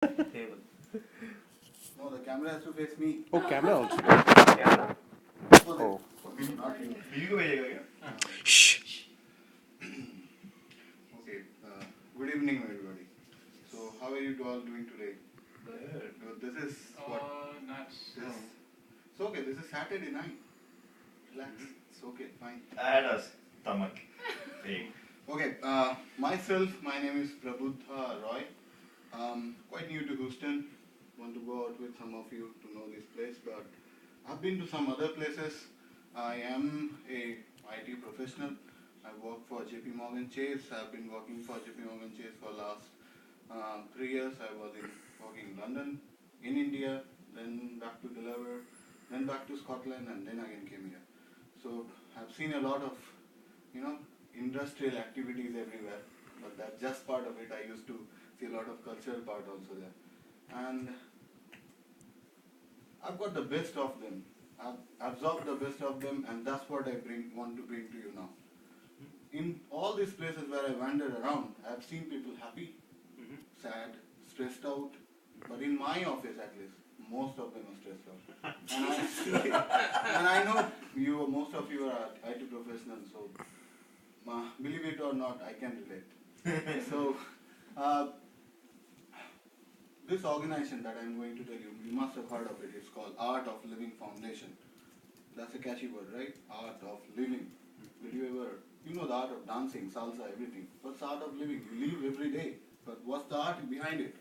Table. No, the camera has to face me. Oh, camera also. Camera. Oh. Not you. बीवी को भेजेगा क्या? Shh. Okay. Good evening, everybody. So, how are you all doing today? Good. This is what? This. It's okay. This is Saturday night. Relax. It's okay. Fine. Add us. Stomach. Hey. Okay. Myself, my name is Prabudha Roy. Quite new to Houston. Want to go out with some of you to know this place, but I've been to some other places. I am a IT professional. I work for JP Morgan Chase. I've been working for JP Morgan Chase for last 3 years. I was working in London, in India, then back to Delaware, then back to Scotland, and then again came here. So I've seen a lot of, industrial activities everywhere. But that's just part of it. I used to see a lot of cultural part also there, and I've got the best of them. I've absorbed the best of them, and that's what I want to bring to you now. In all these places where I wander around, I've seen people happy, sad, stressed out. But in my office, at least, most of them are stressed out. And I know most of you are IT professionals, so believe it or not, I can relate. So, this organization that I'm going to tell you, you must have heard of it. It's called Art of Living Foundation. That's a catchy word, right? Art of living. Did you ever, the art of dancing, salsa, everything. What's the art of living? You live every day. But what's the art behind it?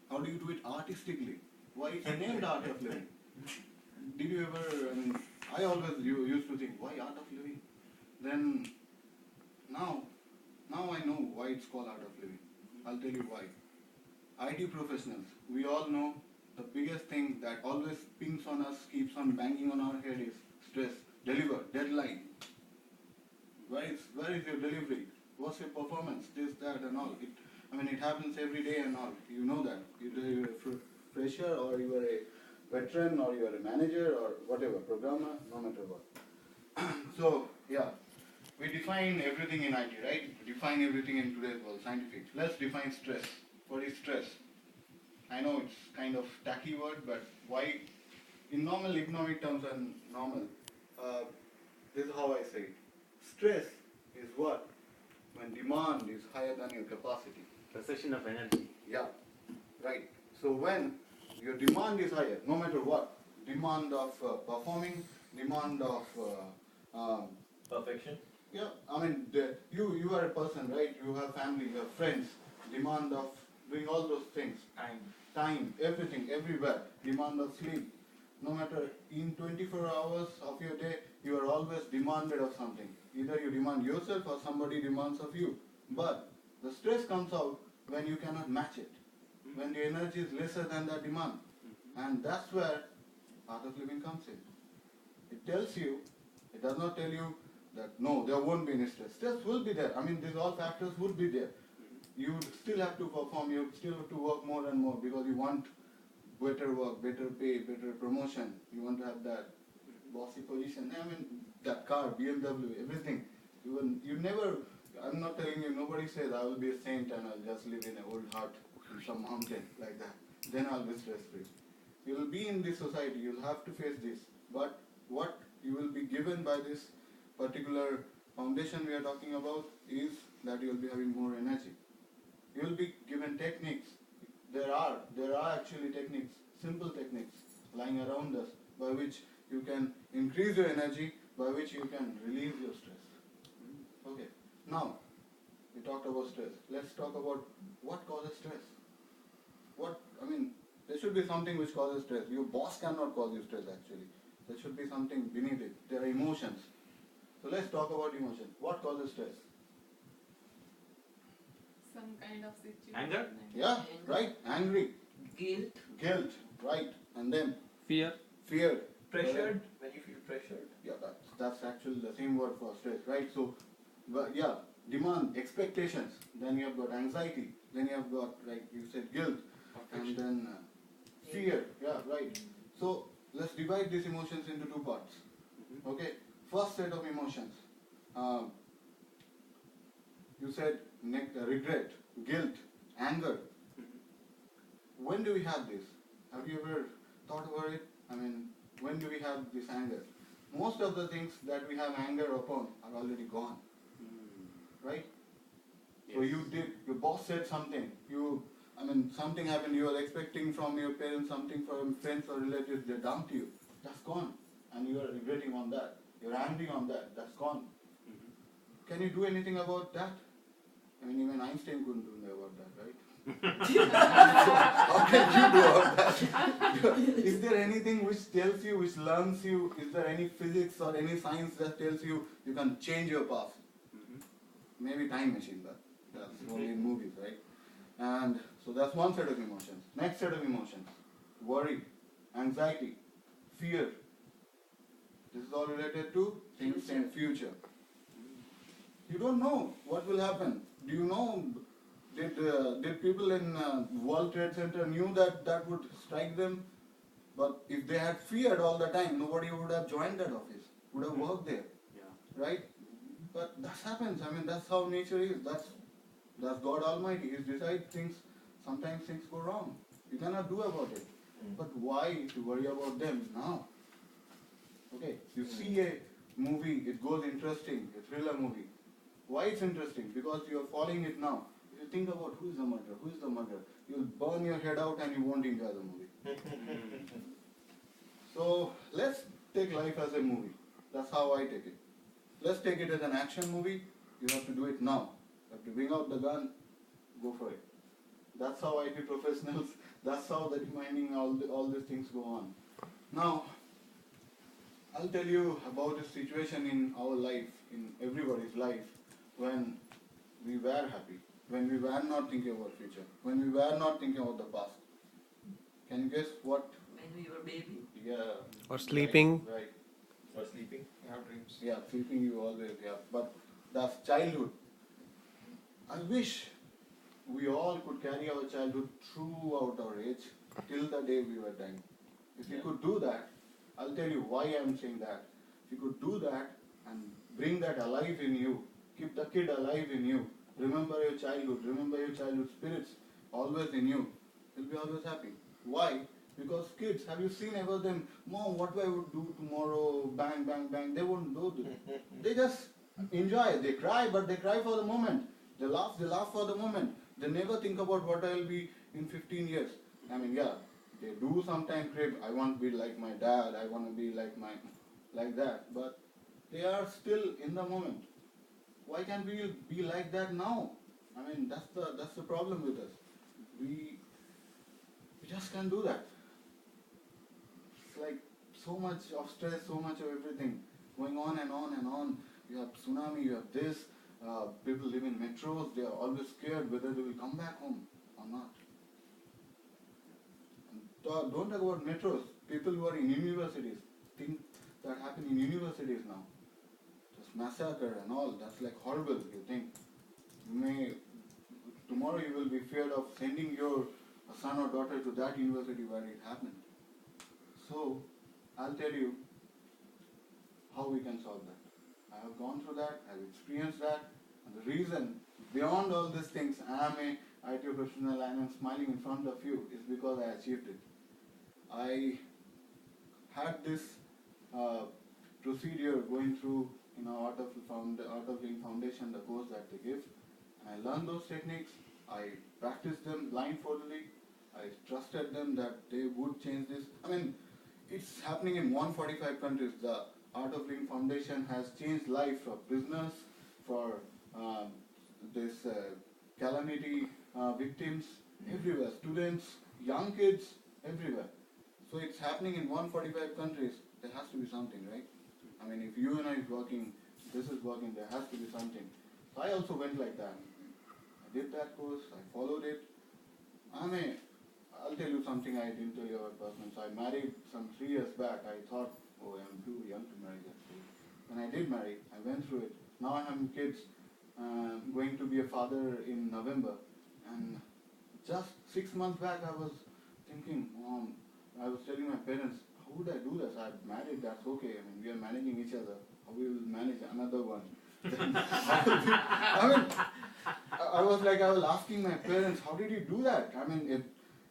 How do you do it artistically? Why it's named Art of Living? Did you ever, I always used to think, why Art of Living? Then, now I know why it's called Art of Living. I'll tell you why. IT professionals, we all know the biggest thing that always pings on us, keeps on banging on our head is stress. Deliver, deadline. Where is your delivery? What's your performance? This, that, and all. It happens every day and all. You know that. Either you're a fresher or you are a veteran or you are a manager or whatever, programmer, no matter what. So, yeah. We define everything in IT, right? We define everything in today's world, scientific. Let's define stress. What is stress? I know it's kind of tacky word, but why? In normal economic terms and normal, this is how I say it. Stress is what? When demand is higher than your capacity. Possession of energy. Yeah, right. So when your demand is higher, no matter what, demand of performing, demand of Perfection. yeah, you are a person, right? You have family, you have friends. Demand of doing all those things. Time, everything, everywhere. Demand of sleep. No matter in 24 hours of your day, you are always demanded of something. Either you demand yourself or somebody demands of you. But the stress comes out when you cannot match it. When the energy is lesser than that demand. And that's where Art of Living comes in. It tells you, it does not tell you that no, there won't be any stress. Stress will be there. These all factors would be there. You still have to perform, you still have to work more and more because you want better work, better pay, better promotion. You want to have that bossy position. That car, BMW, everything. You never, I'm not telling you, nobody says I will be a saint and I'll just live in an old hut in some mountain like that. Then I'll be stress free. You will be in this society, you'll have to face this. But what you will be given by this particular foundation we are talking about is that you will be having more energy. You will be given techniques. There are actually techniques, simple techniques lying around us by which you can increase your energy, by which you can release your stress. Okay. Now, we talked about stress. Let's talk about what causes stress. There should be something which causes stress. Your boss cannot cause you stress actually. There should be something beneath it. There are emotions. So let's talk about emotions. What causes stress? Some kind of situation. Anger? Yeah, right. Angry. Guilt. Right. And then Fear. Pressured. When you feel pressured. Yeah, that's actually the same word for stress, right? So, demand, expectations. Then you have got anxiety. Then you have got, like you said, guilt. And then fear. Yeah, right. So let's divide these emotions into two parts. Okay. First set of emotions. You said regret, guilt, anger. when do we have this? Have you ever thought about it? I mean, when do we have this anger? Most of the things that we have anger upon are already gone, right? So you did, your boss said something, something happened, you were expecting from your parents something from friends or relatives, they dumped you. That's gone. And you are regretting on that. You're angry on that. That's gone. Can you do anything about that? I mean, even Einstein couldn't do anything about that, right? How can you do all that? Is there anything which tells you, which learns you, is there any physics or any science that tells you you can change your past? Maybe time machine, but that's only in movies, right? And so that's one set of emotions. Next set of emotions, worry, anxiety, fear. This is all related to things in future. You don't know what will happen. Do you know, did people in World Trade Center knew that that would strike them? But if they had feared all the time, nobody would have joined that office, would have worked there, right? But that happens. I mean, that's how nature is. That's God Almighty. He decides things. Sometimes things go wrong. You cannot do about it. But why to worry about them now? Okay, you see a movie, it goes interesting, a thriller movie. Why it's interesting? Because you are following it now. If you think about who is the murderer, you'll burn your head out and you won't enjoy the movie. So let's take life as a movie. That's how I take it. Let's take it as an action movie. You have to do it now. You have to bring out the gun, go for it. That's how IT professionals, that's how the demanding, all these things go on. Now, I'll tell you about a situation in our life, in everybody's life, when we were happy, when we were not thinking about future, when we were not thinking about the past. Can you guess what? When we were baby. Yeah. Or sleeping. Right. For sleeping, you have dreams. Yeah, sleeping you always have. But that's childhood. I wish we all could carry our childhood throughout our age till the day we were dying. If you could do that, I'll tell you why I'm saying that. If you could do that and bring that alive in you, keep the kid alive in you, remember your childhood spirits always in you, you'll be always happy. Why? Because kids, have you seen ever them, Mom, what I would do tomorrow, bang, bang, bang, they won't do that. They just enjoy, they cry, but they cry for the moment. They laugh for the moment. They never think about what I'll be in 15 years. I mean, yeah, they do sometimes crave, I want to be like my dad, I want to be like that, but they are still in the moment. Why can't we be like that now? I mean, that's the problem with us. We just can't do that. It's like so much of stress, so much of everything going on and on and on. You have tsunami, you have this. People live in metros, they are always scared whether they will come back home or not. And don't talk about metros. People who are in universities, things that happen in universities now. Just massacre and all, that's like horrible, you think. Tomorrow you will be feared of sending your son or daughter to that university where it happened. So, I'll tell you how we can solve that. I have gone through that, I have experienced that, and the reason, beyond all these things, I am a IT professional and I am smiling in front of you is because I achieved it. I had this procedure going through Art of Living Foundation, the course that they give, and I learned those techniques, I practiced them blindfoldedly, I trusted them that they would change this. I mean, it's happening in 145 countries. The Art of Living Foundation has changed life for prisoners, for this calamity victims, everywhere. Students, young kids, everywhere. So it's happening in 145 countries. There has to be something, right? I mean, if you and I is working, this is working, there has to be something. So I also went like that. I did that course, I followed it. I'll tell you something I didn't tell you about person. So I married some 3 years back. I thought, oh, I'm too young to marry that. When I did marry, I went through it. Now I have kids, going to be a father in November. And just 6 months back, I was thinking, Mom, I was telling my parents, how would I do this? I'm married, that's okay. I mean, we are managing each other. How we will manage another one? I was asking my parents, how did you do that? I mean,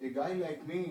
A guy like me